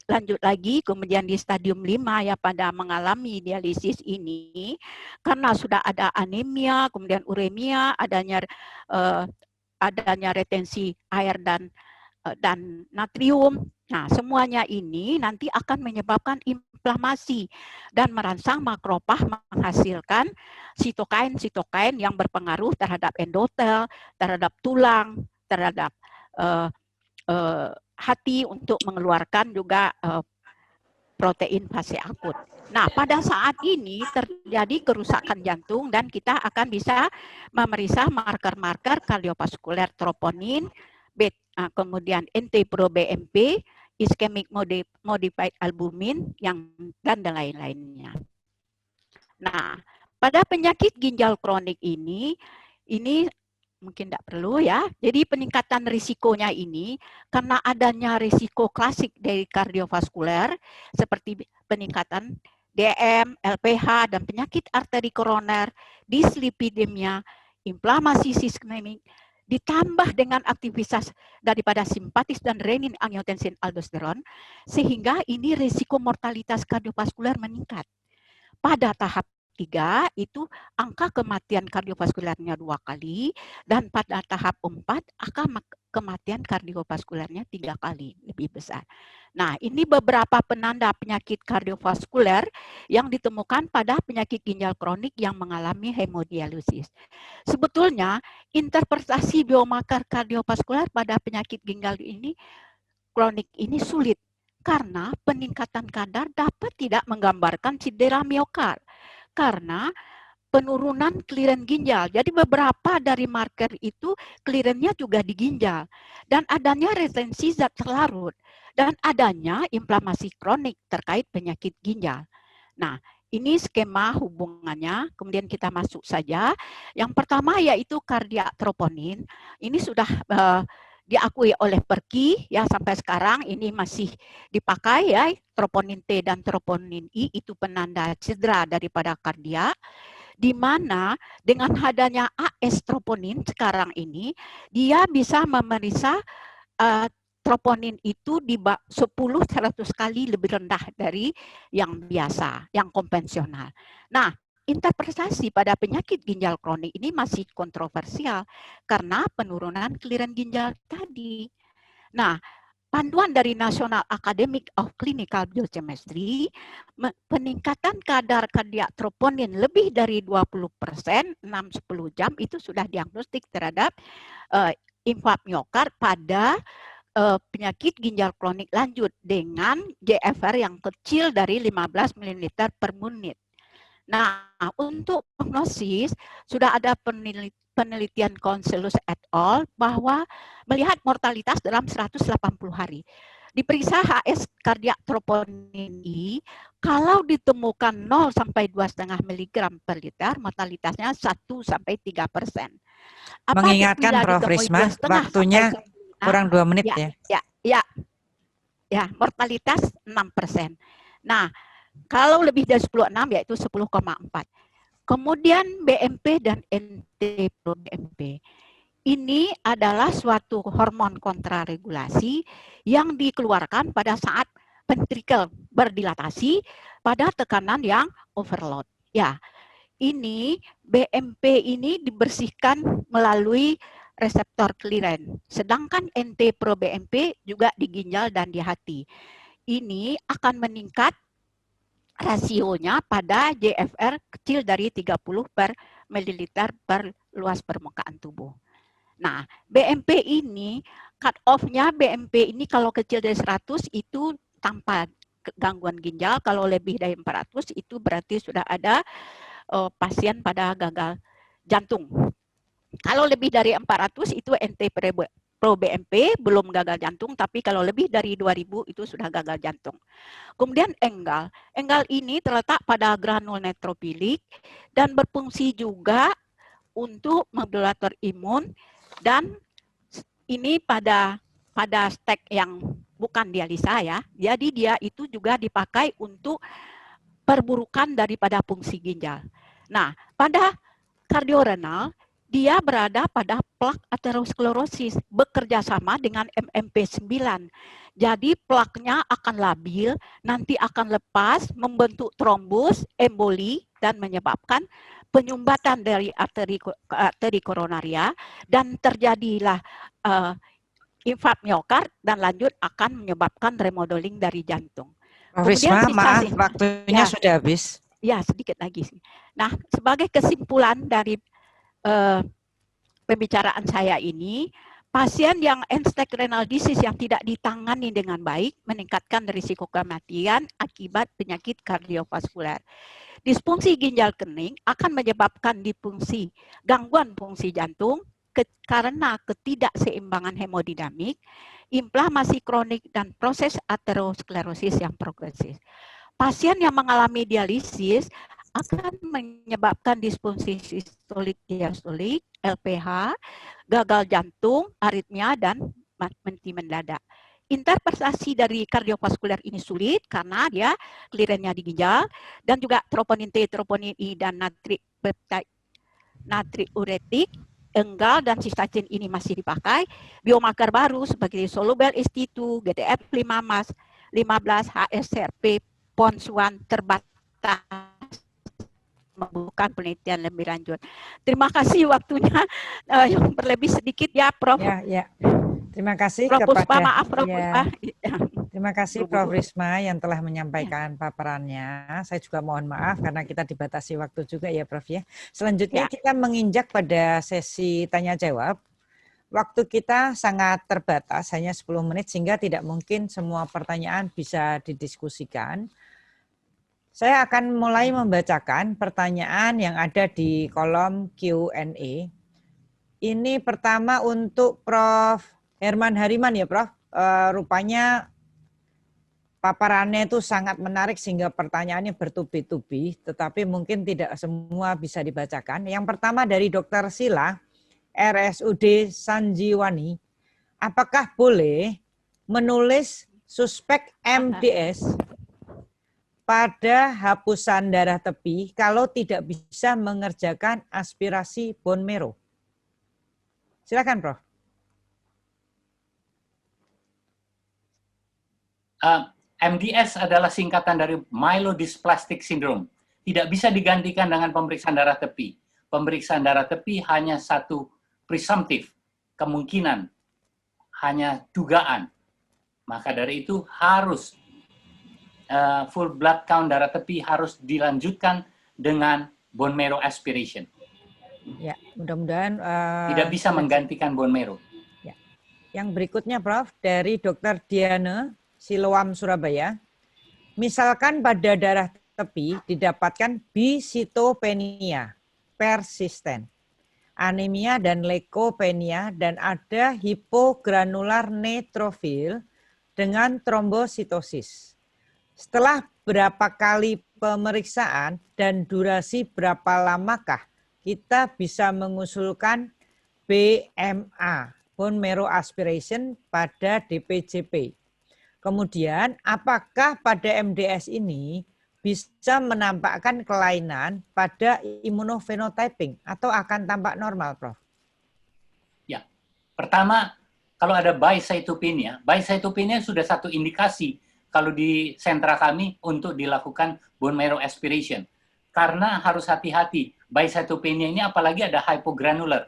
lanjut lagi, kemudian di stadium 5 ya pada mengalami dialisis ini karena sudah ada anemia, kemudian uremia, adanya retensi air dan natrium. Nah, semuanya ini nanti akan menyebabkan inflamasi dan merangsang makrofag menghasilkan sitokain yang berpengaruh terhadap endotel, terhadap tulang, terhadap hati untuk mengeluarkan juga protein fase akut. Nah, pada saat ini terjadi kerusakan jantung dan kita akan bisa memeriksa marker-marker kardiovaskuler troponin, kemudian NT-proBNP, ischemic modified albumin, dan lain-lainnya. Nah, pada penyakit ginjal kronik ini mungkin tidak perlu ya. Jadi peningkatan risikonya ini karena adanya risiko klasik dari kardiovaskuler seperti peningkatan DM, LPH, dan penyakit arteri koroner, dislipidemia, inflamasi sistemik, ditambah dengan aktivitas daripada simpatis dan renin angiotensin aldosteron, sehingga ini risiko mortalitas kardiovaskuler meningkat. Pada tahap 3 itu angka kematian kardiovaskulernya 2 kali, dan pada tahap 4 angka kematian kardiovaskulernya 3 kali lebih besar. Nah, ini beberapa penanda penyakit kardiovaskuler yang ditemukan pada penyakit ginjal kronik yang mengalami hemodialisis. Sebetulnya interpretasi biomarker kardiovaskuler pada penyakit ginjal ini kronik ini sulit karena peningkatan kadar dapat tidak menggambarkan cedera miokard. Karena penurunan clearance ginjal. Jadi beberapa dari marker itu clearance-nya juga di ginjal. Dan adanya retensi zat terlarut. Dan adanya inflamasi kronik terkait penyakit ginjal. Nah, ini skema hubungannya. Kemudian kita masuk saja. Yang pertama yaitu kardiak troponin. Ini sudah diakui oleh Perky ya sampai sekarang ini masih dipakai ya, troponin T dan troponin I itu penanda cedera daripada kardiak, di mana dengan adanya AS troponin sekarang ini dia bisa memeriksa troponin itu di 10-100 kali lebih rendah dari yang biasa, yang konvensional. Nah, interpretasi pada penyakit ginjal kronik ini masih kontroversial karena penurunan clearance ginjal tadi. Nah, panduan dari National Academy of Clinical Biochemistry, peningkatan kadar kardiak troponin lebih dari 20%, 6-10 jam itu sudah diagnostik terhadap infark miokard pada penyakit ginjal kronik lanjut dengan GFR yang kecil dari 15 ml per menit. Nah, untuk prognosis sudah ada penelitian Conselus et al. Bahwa melihat mortalitas dalam 180 hari. Diperiksa HS kardiak troponin I, kalau ditemukan 0 sampai 2,5 mg per liter, mortalitasnya 1-3%. Mengingatkan Prof. Risma, waktunya kurang 2 menit ya, mortalitas 6%. Nah, kalau lebih dari 10,6 yaitu 10,4. Kemudian BMP dan NT-proBNP. Ini adalah suatu hormon kontraregulasi yang dikeluarkan pada saat ventrikel berdilatasi pada tekanan yang overload. Ya, ini BMP ini dibersihkan melalui reseptor kliren. Sedangkan NT-proBNP juga di ginjal dan di hati. Ini akan meningkat rasionya pada JFR kecil dari 30 per mililiter per luas permukaan tubuh. Nah, BMP ini, cut off-nya BMP ini kalau kecil dari 100 itu tanpa gangguan ginjal, kalau lebih dari 400 itu berarti sudah ada pasien pada gagal jantung. Kalau lebih dari 400 itu NT-proBNP belum gagal jantung, tapi kalau lebih dari 2000 itu sudah gagal jantung. Kemudian enggal. Enggal ini terletak pada granul neutrofilik dan berfungsi juga untuk modulator imun, dan ini pada stek yang bukan dialisa ya. Jadi dia itu juga dipakai untuk perburukan daripada fungsi ginjal. Nah, pada kardiorenal dia berada pada plak aterosklerosis, bekerja sama dengan MMP9. Jadi plaknya akan labil, nanti akan lepas, membentuk trombus, emboli, dan menyebabkan penyumbatan dari arteri koronaria, dan terjadilah infark miokard, dan lanjut akan menyebabkan remodeling dari jantung. Prof. Risma, maaf, waktunya sudah habis. Ya, sedikit lagi. Nah, sebagai kesimpulan dari pembicaraan saya ini, pasien yang end-stage renal disease yang tidak ditangani dengan baik meningkatkan risiko kematian akibat penyakit kardiovaskuler. Disfungsi ginjal kening akan menyebabkan gangguan fungsi jantung karena ketidakseimbangan hemodinamik, inflamasi kronik, dan proses aterosklerosis yang progresif. Pasien yang mengalami dialisis akan menyebabkan disfungsi sistolik diastolik, LPH, gagal jantung, aritmia, dan mati mendadak. Interpretasi dari kardiovaskuler ini sulit karena dia klirennya di ginjal, dan juga troponin T, troponin I, dan natriuretik, enggal, dan sistatin ini masih dipakai. Biomarker baru seperti soluble ST2, GDF15, HSCRP, PONS1 terbatas, bukan penelitian lebih lanjut. Terima kasih waktunya yang berlebih sedikit ya, Prof. Ya. Terima kasih Prof. kepada Puspa, maaf, Prof. Puspa. Terima kasih Prof. Risma yang telah menyampaikan paparannya. Saya juga mohon maaf karena kita dibatasi waktu juga ya, Prof ya. Selanjutnya kita menginjak pada sesi tanya jawab. Waktu kita sangat terbatas, hanya 10 menit sehingga tidak mungkin semua pertanyaan bisa didiskusikan. Saya akan mulai membacakan pertanyaan yang ada di kolom Q&A. Ini pertama untuk Prof. Herman Hariman ya, Prof. Rupanya paparannya itu sangat menarik sehingga pertanyaannya bertubi-tubi, tetapi mungkin tidak semua bisa dibacakan. Yang pertama dari Dr. Sila, RSUD Sanjiwani. Apakah boleh menulis suspek MDS pada hapusan darah tepi kalau tidak bisa mengerjakan aspirasi bone marrow? Silakan, Prof. MDS adalah singkatan dari myelodysplastic syndrome. Tidak bisa digantikan dengan pemeriksaan darah tepi. Pemeriksaan darah tepi hanya satu presumptif, kemungkinan, hanya dugaan. Maka dari itu harus full blood count darah tepi harus dilanjutkan dengan bone marrow aspiration. Ya, mudah-mudahan tidak bisa menggantikan bone marrow. Ya. Yang berikutnya, Prof, dari Dr. Diana Siloam Surabaya. Misalkan pada darah tepi didapatkan bisitopenia persisten, anemia dan leukopenia, dan ada hipogranular neutrofil dengan trombositosis. Setelah berapa kali pemeriksaan dan durasi berapa lamakah kita bisa mengusulkan BMA, bone marrow aspiration, pada DPJP? Kemudian, apakah pada MDS ini bisa menampakkan kelainan pada immunophenotyping atau akan tampak normal, Prof? Ya, pertama, kalau ada bicytopenia sudah satu indikasi kalau di sentra kami untuk dilakukan bone marrow aspiration. Karena harus hati-hati, bicytopenia ini apalagi ada hypogranular.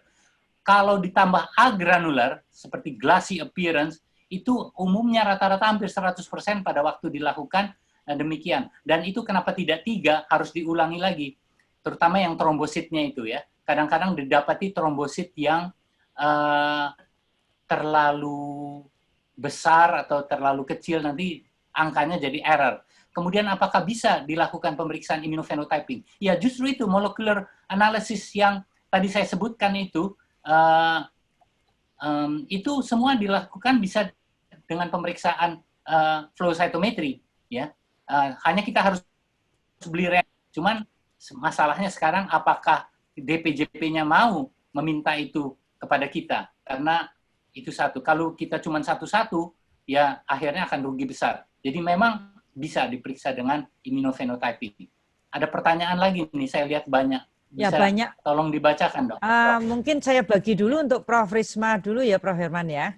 Kalau ditambah agranular, seperti glassy appearance, itu umumnya rata-rata hampir 100% pada waktu dilakukan demikian. Dan itu kenapa tidak 3, harus diulangi lagi. Terutama yang trombositnya itu ya. Kadang-kadang didapati trombosit yang terlalu besar atau terlalu kecil, nanti angkanya jadi error. Kemudian apakah bisa dilakukan pemeriksaan immunophenotyping? Ya justru itu molecular analysis yang tadi saya sebutkan itu semua dilakukan bisa dengan pemeriksaan flow cytometry. Ya, hanya kita harus beli reagen. Cuman masalahnya sekarang apakah DPJP-nya mau meminta itu kepada kita? Karena itu satu. Kalau kita cuma satu-satu, ya akhirnya akan rugi besar. Jadi memang bisa diperiksa dengan immunophenotyping. Ada pertanyaan lagi nih, saya lihat banyak. Bisa Ya banyak. Tolong dibacakan, Dok. Mungkin saya bagi dulu untuk Prof. Risma dulu ya, Prof. Herman ya.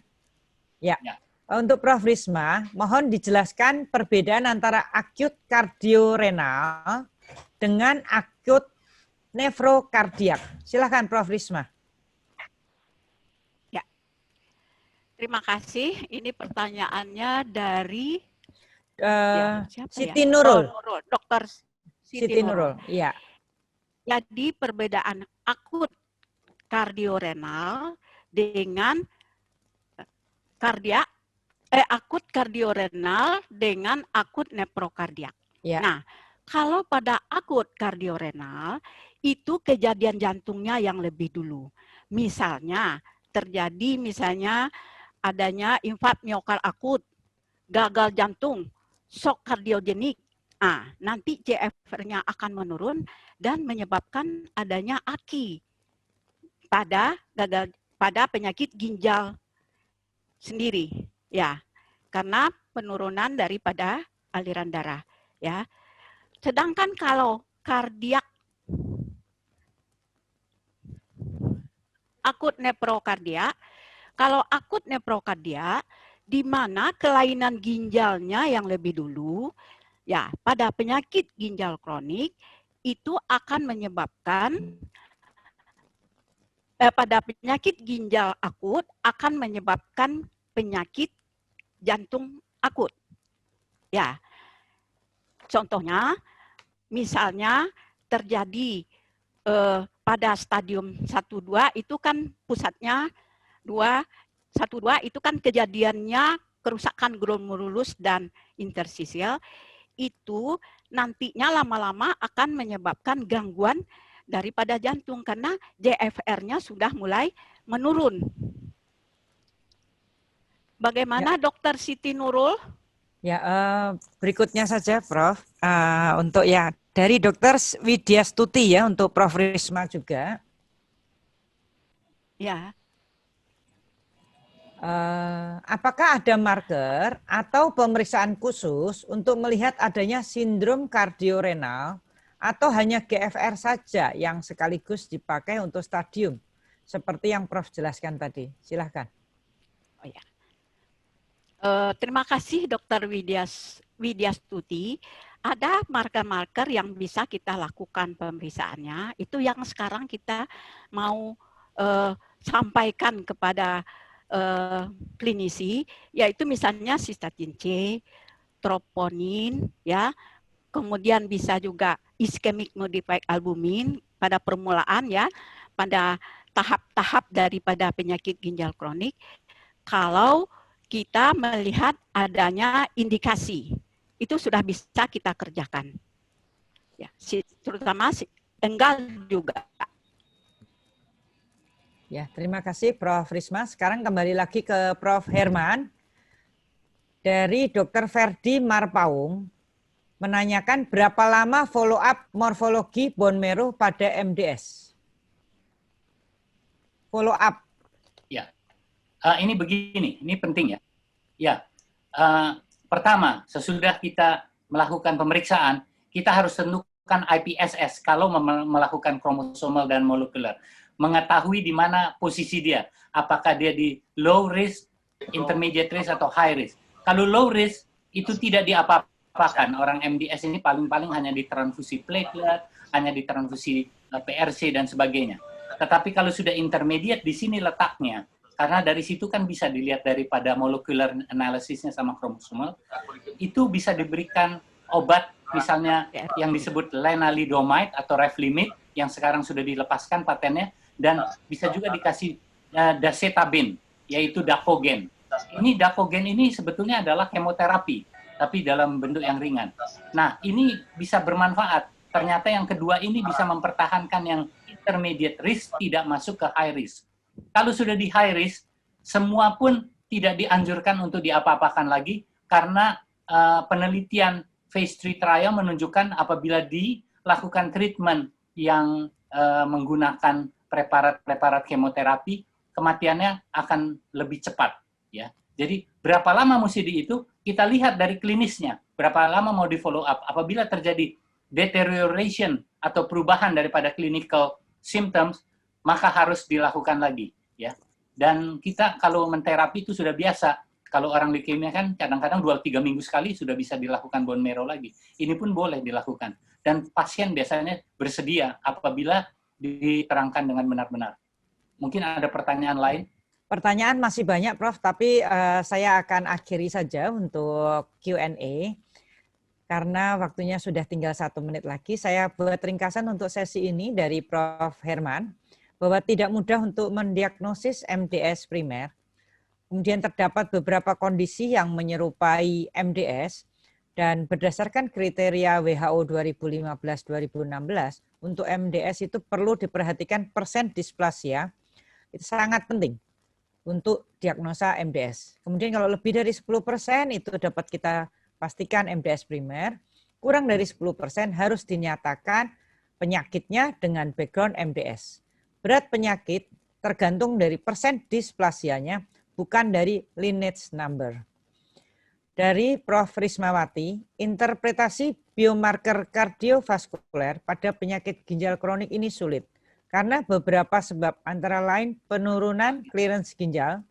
Ya. Ya. Untuk Prof. Risma, mohon dijelaskan perbedaan antara akut kardiorenal dengan akut nefrokardiak. Silakan Prof. Risma. Ya. Terima kasih. Ini pertanyaannya dari siapa Siti ya? Nurul. Dokter Siti Nurul. Iya. Jadi perbedaan akut kardiorenal dengan akut kardiorenal dengan akut nefrokardiak. Ya. Nah, kalau pada akut kardiorenal itu kejadian jantungnya yang lebih dulu. Misalnya terjadi adanya infark miokard akut, gagal jantung, shock kardiogenik. Nah, nanti GFR-nya akan menurun dan menyebabkan adanya AKI pada penyakit ginjal sendiri, ya, karena penurunan daripada aliran darah, ya. Sedangkan kalau akut nefrokardiak, di mana kelainan ginjalnya yang lebih dulu, ya, pada penyakit ginjal kronik itu akan menyebabkan pada penyakit ginjal akut akan menyebabkan penyakit jantung akut. Ya. Contohnya misalnya terjadi pada stadium 1-2 itu kan pusatnya 1-2 itu kan kejadiannya kerusakan glomerulus dan interstisial, itu nantinya lama-lama akan menyebabkan gangguan daripada jantung karena GFR-nya sudah mulai menurun. Bagaimana Dokter Siti Nurul? Ya, berikutnya saja Prof. Untuk ya dari Dokter Widya Stuti ya untuk Prof. Risma juga. Ya. Apakah ada marker atau pemeriksaan khusus untuk melihat adanya sindrom kardiorenal atau hanya GFR saja yang sekaligus dipakai untuk stadium seperti yang Prof jelaskan tadi? Silahkan. Oh ya. Terima kasih Dr. Widya Stuti. Ada marker-marker yang bisa kita lakukan pemeriksaannya. Itu yang sekarang kita mau sampaikan kepada klinisi, yaitu misalnya sistatin C, troponin, ya, kemudian bisa juga ischemic modified albumin pada permulaan, ya, pada tahap-tahap daripada penyakit ginjal kronik. Kalau kita melihat adanya indikasi, itu sudah bisa kita kerjakan. Ya, terutama enggal juga. Ya, terima kasih Prof. Risma. Sekarang kembali lagi ke Prof. Herman. Dari Dr. Ferdi Marpaung menanyakan berapa lama follow up morfologi bone marrow pada MDS. Follow up. Ya, ini begini, ini penting ya. Ya, pertama sesudah kita melakukan pemeriksaan, kita harus tentukan IPSS kalau melakukan kromosomal dan molekuler. Mengetahui di mana posisi dia. Apakah dia di low risk, intermediate risk, atau high risk. Kalau low risk, itu tidak diapa-apakan. Orang MDS ini paling-paling hanya ditransfusi platelet, hanya ditransfusi PRC, dan sebagainya. Tetapi kalau sudah intermediate, di sini letaknya. Karena dari situ kan bisa dilihat daripada molecular analysisnya sama kromosomal, itu bisa diberikan obat misalnya yang disebut lenalidomide atau Revlimid yang sekarang sudah dilepaskan patennya, dan bisa juga dikasih dacetabine, yaitu dacogen. Ini dacogen ini sebetulnya adalah kemoterapi, tapi dalam bentuk yang ringan. Nah, ini bisa bermanfaat. Ternyata yang kedua ini bisa mempertahankan yang intermediate risk, tidak masuk ke high risk. Kalau sudah di high risk, semua pun tidak dianjurkan untuk diapa-apakan lagi, karena penelitian phase 3 trial menunjukkan apabila dilakukan treatment yang menggunakan preparat-preparat kemoterapi, kematiannya akan lebih cepat. Ya. Jadi berapa lama mesti itu, kita lihat dari klinisnya, berapa lama mau di follow up. Apabila terjadi deterioration atau perubahan daripada clinical symptoms, maka harus dilakukan lagi, ya. Dan kita kalau menterapi itu sudah biasa. Kalau orang leukemia kan kadang-kadang 2-3 minggu sekali sudah bisa dilakukan bone marrow lagi. Ini pun boleh dilakukan. Dan pasien biasanya bersedia apabila diterangkan dengan benar-benar. Mungkin ada pertanyaan lain? Pertanyaan masih banyak, Prof, tapi saya akan akhiri saja untuk Q&A. Karena waktunya sudah tinggal 1 menit lagi, saya buat ringkasan untuk sesi ini dari Prof. Herman, bahwa tidak mudah untuk mendiagnosis MDS primer. Kemudian terdapat beberapa kondisi yang menyerupai MDS, dan berdasarkan kriteria WHO 2015-2016, untuk MDS itu perlu diperhatikan persen displasia, itu sangat penting untuk diagnosa MDS. Kemudian kalau lebih dari 10% itu dapat kita pastikan MDS primer, kurang dari 10% harus dinyatakan penyakitnya dengan background MDS. Berat penyakit tergantung dari persen displasianya, bukan dari lineage number. Dari Prof. Rismawati, interpretasi biomarker kardiovaskuler pada penyakit ginjal kronik ini sulit, karena beberapa sebab antara lain penurunan clearance ginjal,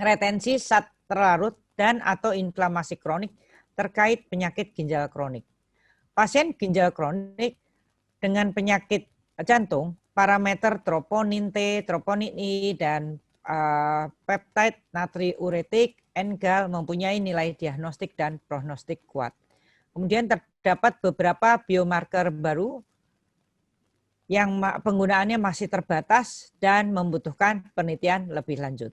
retensi zat terlarut, dan atau inflamasi kronik terkait penyakit ginjal kronik. Pasien ginjal kronik dengan penyakit jantung, parameter troponin T, troponin I, dan peptide natriuretik, NGAL mempunyai nilai diagnostik dan prognostik kuat. Kemudian terdapat beberapa biomarker baru yang penggunaannya masih terbatas dan membutuhkan penelitian lebih lanjut.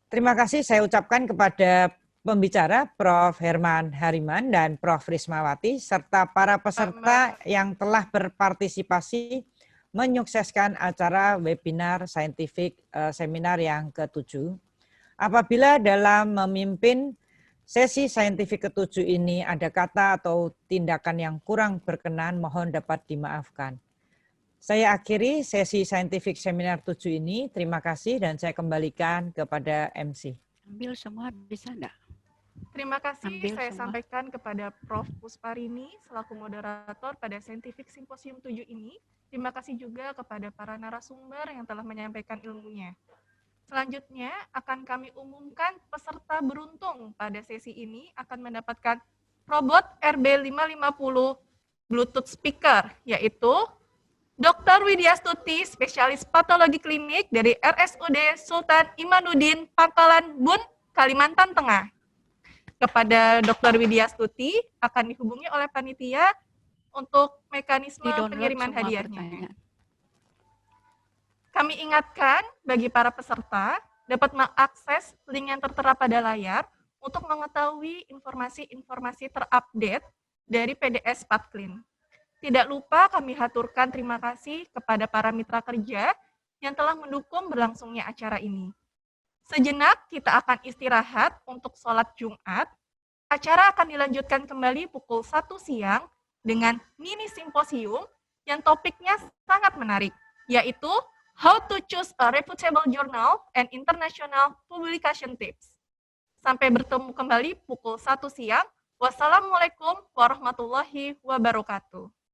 Terima kasih saya ucapkan kepada pembicara Prof. Herman Hariman dan Prof. Rismawati serta para peserta yang telah berpartisipasi menyukseskan acara webinar scientific seminar yang ke-7. Apabila dalam memimpin sesi saintifik ke-7 ini ada kata atau tindakan yang kurang berkenan, mohon dapat dimaafkan. Saya akhiri sesi saintifik seminar 7 ini. Terima kasih dan saya kembalikan kepada MC. Ambil semua bisa enggak? Terima kasih Ambil saya semua. sampaikan kepada Prof. Pusparini selaku moderator pada Scientific Symposium 7 ini. Terima kasih juga kepada para narasumber yang telah menyampaikan ilmunya. Selanjutnya akan kami umumkan peserta beruntung pada sesi ini akan mendapatkan robot RB550 Bluetooth speaker, yaitu Dr. Widya Stuti, spesialis patologi klinik dari RSUD Sultan Imanuddin, Pangkalan Bun, Kalimantan Tengah. Kepada Dr. Widya Stuti akan dihubungi oleh panitia untuk mekanisme Di-download pengiriman semua hadiahnya. pertanyaan. Kami ingatkan bagi para peserta dapat mengakses link yang tertera pada layar untuk mengetahui informasi-informasi terupdate dari PDS Patklin. Tidak lupa kami haturkan terima kasih kepada para mitra kerja yang telah mendukung berlangsungnya acara ini. Sejenak kita akan istirahat untuk sholat Jumat. Acara akan dilanjutkan kembali pukul 1 siang dengan mini simposium yang topiknya sangat menarik, yaitu How to Choose a Reputable Journal and International Publication Tips. Sampai bertemu kembali pukul 1 siang. Wassalamualaikum warahmatullahi wabarakatuh.